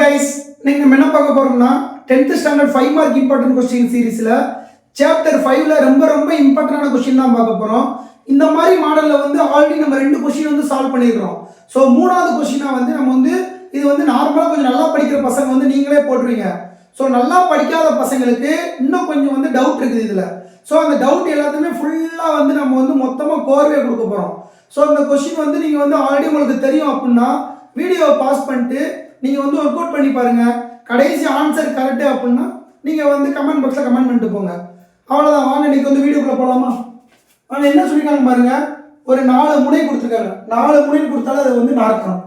guys, நீங்க என்ன பார்க்க போறோம்னா 10th standard 5 mark important question சீரிஸ்ல சாப்டர் 5ல ரொம்ப இம்பார்ட்டன்ட்டான क्वेश्चन தான் பார்க்க போறோம். இந்த மாதிரி மாடல்ல வந்து ஆல்ரெடி நம்ம ரெண்டு क्वेश्चन வந்து சால்வ் பண்ணிருக்கோம். சோ மூணாவது क्वेश्चனா வந்து நம்ம வந்து இது வந்து நார்மலா கொஞ்சம் நல்லா படிக்கிற பசங்க வந்து நீங்களே போடுவீங்க. சோ நல்லா படிக்காத பசங்களுக்கு இன்னும் கொஞ்சம் வந்து டவுட் இருக்குது இதுல. சோ அந்த டவுட் எல்லாத்தையுமே ஃபுல்லா வந்து நம்ம வந்து மொத்தமா கோர்வே கொடுக்க போறோம். சோ இந்த क्वेश्चन வந்து நீங்க வந்து ஆல்ரெடி உங்களுக்கு தெரியும் அப்படினா வீடியோவை பாஸ் பண்ணிட்டு நீங்க வந்து ஒர்க் அவுட் பண்ணி பாருங்க. கடைசி ஆன்சர் கரெக்ட் அப்படினா நீங்க வந்து கமெண்ட் பாக்ஸ்ல கமெண்ட் பண்ணிட்டு போங்க. அவ்வளவுதான். வாங்க இன்னைக்கு வந்து வீடியோக்குள்ள போலாமா? வாங்க. என்ன சொல்லிருக்காங்க பாருங்க. ஒரு 4 முனை கொடுத்திருக்காங்க. 4 முனை கொடுத்தால அது வந்து நாற்கரம்.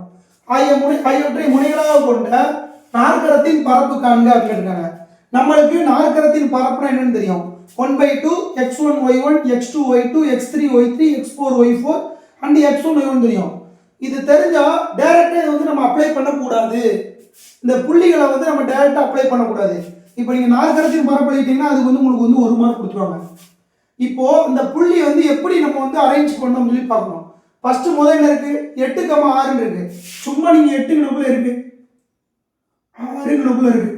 ஆகியவற்றை முனைகளாக கொண்ட நாற்கரத்தின் பரப்பு காண்க அப்படின்றாங்க. நம்மளுக்கு நாற்கரத்தின் பரப்புனா என்னன்னு தெரியும். 1/2 x1 y1 x2 y2 x3 y3 x4 y4 and x1 y1 தெரியும். இது தெரிஞ்சா டைரக்டா இத வந்து நம்ம அப்ளை பண்ண கூடாது. இந்த புள்ளிகளை வந்து நம்ம டைரக்டா அப்ளை பண்ண கூடாது. இப்போ நீங்க நாற்கரத்தின் பரப்பு எழுதிட்டீங்கன்னா அதுக்கு வந்து உங்களுக்கு வந்து 1 மார்க் கொடுத்துருவாங்க. இப்போ இந்த புள்ளி வந்து எப்படி நம்ம வந்து அரேஞ்ச் பண்ணனும்னு சொல்லி பார்க்கணும். ஃபர்ஸ்ட் முதல்ல இருக்கு 8,6 இருக்கு. சும்மா நீங்க 8 க்குள்ள இருக்கு 6 க்குள்ள இருக்கு.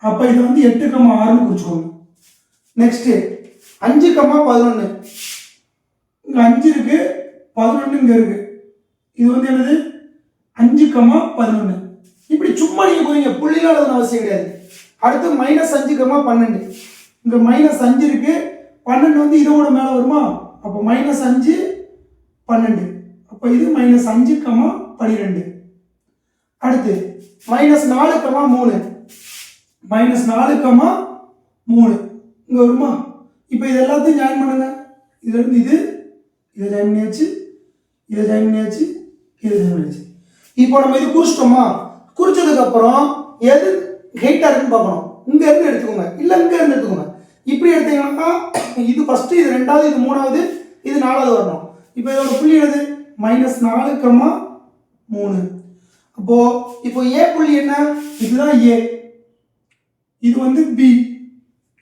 அப்ப இது வந்து 8,6 னு குறிச்சுக்கோங்க. நெக்ஸ்ட் 5,11 இங்க 5 இருக்கு 11 இங்க இருக்கு. இது வந்து என்னது 5,11. இப்படி சும்மா நீங்க போறீங்க, புள்ளில எழுதணும் அவசியம் கிடையாது. அடுத்து -5,12 இங்க -5 இருக்கு. 12 வந்து இதோட மேல வருமா? அப்ப -5 12. அப்ப இது -5,12. அடுத்து -4,3 -4,3 இங்க வருமா? இப்போ இது எல்லாத்தையும் ஜாயின் பண்ணுங்க. இதுல இருந்து இதை ஜாயின் பண்ணியாச்சு, இதை ஜாயின் பண்ணியாச்சு, இதை ஜாயின் பண்ணியாச்சு. இப்போ நம்ம இது குறிச்சிட்டோமா? குறிச்சதுக்கு அப்புறம் எது ஹைட்டா இருக்குன்னு பார்க்கணும். இங்க இருந்து எடுத்துக்கோங்க, இல்ல இங்க இருந்து எடுத்துக்கோங்க. இப்படி எடுத்தீங்கன்னா இது ஃபர்ஸ்ட், இது ரெண்டாவது, இது மூணாவது, இது நாலாவது வரணும். இப்போ இதோட புள்ளி என்னது? -4,3. அப்போ இப்போ ஏ புள்ளி என்ன? இதுதான் ஏ, இது வந்து பி,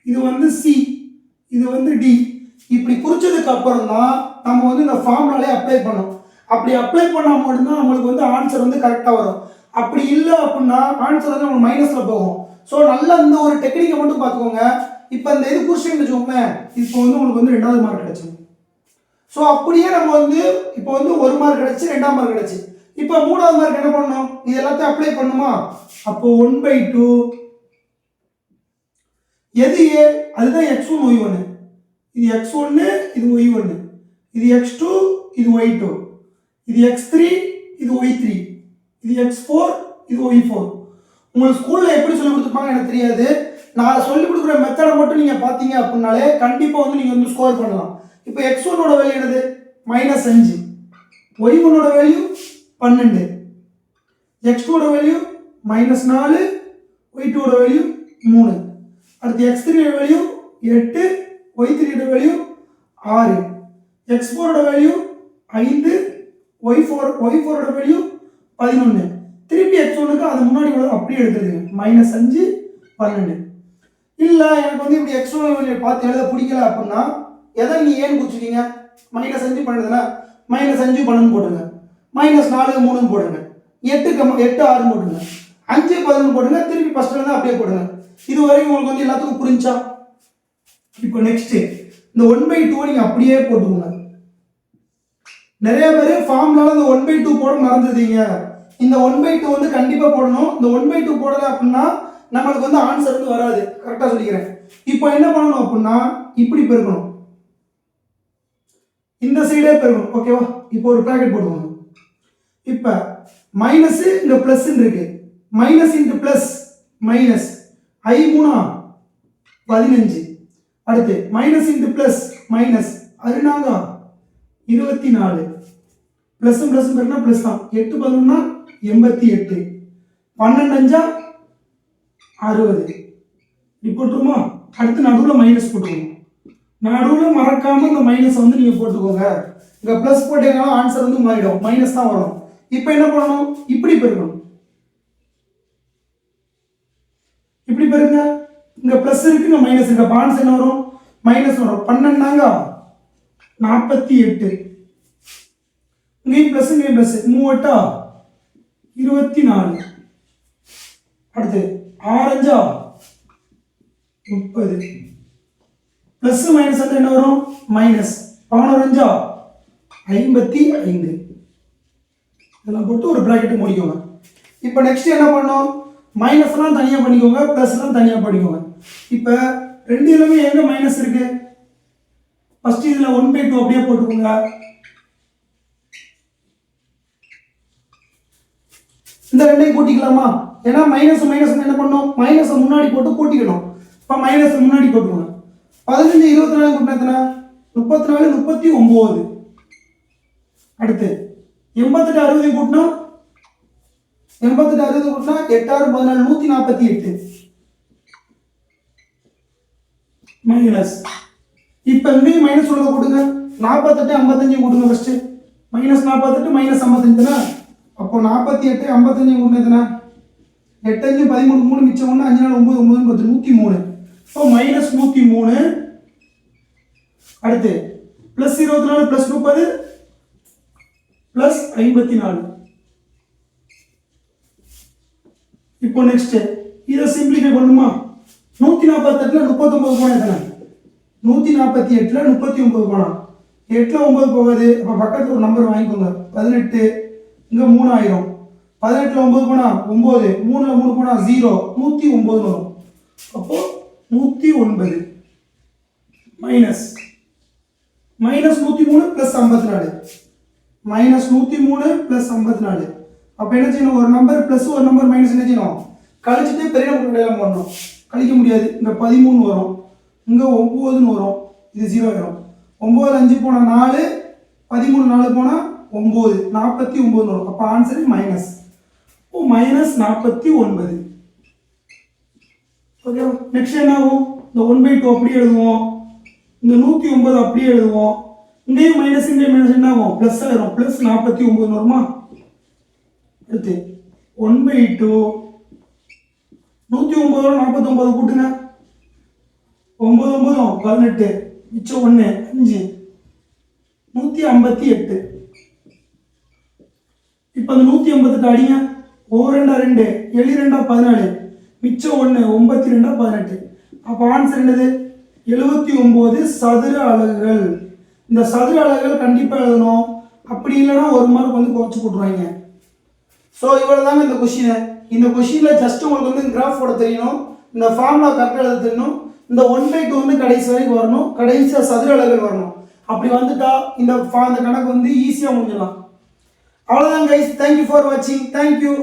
இது வந்து சி, இது வந்து டி. இப்படி குறிச்சதுக்கு அப்புறம் தான் நம்ம வந்து இந்த ஃபார்முலாலே அப்ளை பண்ணணும். அப்படி அப்ளை பண்ணா மட்டும்தான் நம்மளுக்கு வந்து ஆன்சர் வந்து கரெக்டா வரும். அப்படி இல்லை அப்படின்னா ஆன்சர் வந்து நம்ம மைனஸ்ல போகும். ஸோ நல்ல இந்த ஒரு டெக்னிக்கை மட்டும் பார்த்துக்கோங்க. இப்போ இந்த இது குறிச்சிங்கன்னு வச்சுக்கோங்களேன், இப்போ வந்து உங்களுக்கு வந்து 2வது மார்க் கிடைச்சிடும். ஸோ அப்படியே நம்ம வந்து இப்போ வந்து 1 மார்க் கிடைச்சி 2ஆம் மார்க் கிடைச்சி. இப்போ 3வது மார்க் என்ன பண்ணணும்? இது எல்லாத்தையும் அப்ளை பண்ணுமா? அப்போ 1/2 எது ஏ? அதுதான் x1 y1. இது x1, இது y1, இது x2, இது y2, இது x3, இது y3, இது x4, இது y4. உங்களுக்கு ஸ்கூல்ல எப்படி சொல்லி கொடுத்துருப்பாங்க எனக்கு தெரியாது. நான் சொல்லி கொடுக்குற மெத்தடை மட்டும் நீங்க பாத்தீங்க அப்படின்னாலே கண்டிப்பா வந்து நீங்க வந்து ஸ்கோர் பண்ணலாம். இப்போ x1 ஓட வேல்யூ என்னது? -5. y1 ஓட வேல்யூ 12. x2 ஓட வேல்யூ -4. y2 ஓட வேல்யூ 3. அடுத்து x3 ஓட வேல்யூ 8. y3 ஓட வேல்யூ 6. x4 ஓட வேல்யூ 5. y4 ஓட வேல்யூ 11. திருப்பி x1 க்கு அது முன்னாடி உள்ள அப்படியே எடுத்துருங்க. -5 12. இல்ல எனக்கு வந்து இப்படி x1 வேல்யூ பார்த்து எழுத பிடிக்கல அப்படின்னா எதை நீங்க ஏன் குறிச்சிட்டீங்க? -5 12 -5 12 போடுங்க. -4 3 போடுங்க. 8 6 போடுங்க. 5 11 போடுங்க. திருப்பி ஃபர்ஸ்ட்ல இருந்து அப்படியே போடுங்க. இது வரைக்கும் உங்களுக்கு வந்து எல்லாத்துக்கும் புரிஞ்சா? இப்போ நெக்ஸ்ட் இந்த 1/2 நீங்க அப்படியே போட்டுக்கோங்க. நிறைய பேர் ஃபார்முலால இந்த 1/2 போட மறந்துட்டீங்க. இந்த 1/2 வந்து கண்டிப்பா போடணும். இந்த 1/2 போடல அப்படின்னா நமக்கு வந்து ஆன்சர் வந்து வராது. கரெக்டா சொல்லிக்கிறேன். இப்போ என்ன பண்ணணும் அப்படின்னா இப்படி பெருக்கணும், இந்த சைடே பெருக்கணும். ஓகேவா? இப்போ ஒரு பிராக்கெட் போடுவோம். இப்போ மைனஸ் இங்க பிளஸ் இருக்கு. Minus into plus minus I 3 15. அடுத்து minus into plus minus 16 24. Plus plus பெருக்கினா பிளஸ் தான். 8 11 88. 12 5 60. இப்படி போட்டுருமா? அடுத்து நடுவில் மைனஸ் போட்டுக்கோங்க. நடுவில் மறக்காம இந்த மைனஸ் வந்து நீங்க போட்டுக்கோங்க. இங்க பிளஸ் போட்டீங்கன்னா ஆன்சர் வந்து மாறிடும், மைனஸ் தான் வரும். இப்போ என்ன பண்ணணும்? இப்படி பெருக்கணும். இப்படி பெருங்க. இங்க பிளஸ் இருக்கு, இங்க மைனஸ் இருக்கு. அப்ப ஆன்சர் என்ன வரும்? மைனஸ் வரும். 12 48. இங்கேயும் பிளஸ் இங்கேயும் பிளஸ் 3 24. 6 30 ப்ளஸ் மைனஸ் வந்து என்ன வரும் மைனஸ் 11 55 இதெல்லாம் போட்டு ஒரு பிராக்கெட் முடிக்கோங்க. இப்போ நெக்ஸ்ட் என்ன பண்ணோம் மைனஸ்லாம் தனியாக பண்ணிக்கோங்க ப்ளஸ்லாம் தனியாக பண்ணிக்கோங்க. இப்போ ரெண்டு இதுலமே எங்க மைனஸ் இருக்கு ஃபர்ஸ்ட் இதுல 1/2 அப்படியே போட்டுக்கோங்க. இந்த ரெண்டையும் கூட்டிக்கலாமா ஏன்னா மைனஸ் மைனஸ் என்ன பண்ணோம் மைனஸ் முன்னாடி போட்டு கூட்டிக்கணும். இப்போ மைனஸ் முன்னாடி போட்டுக்கோங்க. 15 24 கூட்டினா எத்தனை 34 39. அடுத்து 88 60 கூட்டினா 88 60 கூட்டினா 8 6 14 148 மைனஸ். இப்போ இங்கேயும் மைனஸ் உள்ளதை கூட்டுங்க 48 55 கூட்டுங்க ஃபர்ஸ்ட் மைனஸ் 48 மைனஸ் 55 தானே. அப்போ 48 55 கூட்டினா எத்தனை 8 5 13 3 மிச்சம் 1 5 4 9 9 10 103. இப்போ மைனஸ் 103. அடுத்து பிளஸ் 24 பிளஸ் 30 பிளஸ் 54. இப்போ நெக்ஸ்ட் இதை சிம்பிளிஃபை பண்ணுமா 148ல 39 போனா எத்தனை 148ல 39 போனா 8ல 9 போகாது. அப்போ பக்கத்துல ஒரு நம்பர் வாங்கிக்கோங்க 18 இங்க 3000 18ல 9 போனா 9 3ல 3 போனா 0 109 வரும். அப்போ 109 minus minus 103 plus 54 minus 103 plus 54. அப்போ என்ன செய்யணும் ஒரு நம்பர் பிளஸ் ஒரு நம்பர் மைனஸ் என்ன செய்யணும் கழிச்சுட்டு பெரிய நம்பர் எல்லாம் பண்ணணும். கழிக்க முடியாது இங்க 13 வரும் இங்க 9 வரும் இது 0 வரும். 9 5 போனா 4 13 4 போனா 9 49 வரும். அப்போ ஆன்சர் மைனஸ் மைனஸ் 49. ஓகேவா நெக்ஸ்ட் என்ன ஆகும் இந்த 1/2 அப்படியே எழுதுவோம் இந்த 109 அப்படியே எழுதுவோம் இங்கேயும் மைனஸ் இங்கேயும் மைனஸ் என்ன ஆகும் பிளஸ் ஆயிரும் பிளஸ் 49 வருமா. அடுத்து 1/2 109 49 கூட்டுங்க 9 9 18 மிச்சம் 1 5 158. இப்போ அந்த 158 அடிங்க 1 2 7 2 14 மிச்சம் 1 9 2 18. அப்போ ஆன்சர் என்னது 79 சதுர அலகுகள். இந்த சதுர அலகுகள் கண்டிப்பாக எழுதணும் அப்படி இல்லைன்னா ஒரு மார்க் வந்து குறைச்சி போட்டுருவாங்க. ஸோ இவ்வளோ தாங்க இந்த கொஷினை. இந்த கொஷினில் ஜஸ்ட் உங்களுக்கு வந்து கிராஃப் போட தெரியணும் இந்த ஃபார்முலா கரெக்டாக எழுத தெரியணும் இந்த 1/2 வந்து கடைசி வரைக்கும் வரணும் கடைசியாக சதுர அலகுகள் வரணும். அப்படி வந்துட்டா இந்த கணக்கு வந்து ஈஸியாக முடிஞ்சிடலாம். அவ்வளோதான் கைஸ். தேங்க்யூ ஃபார் வாட்சிங். தேங்க்யூ.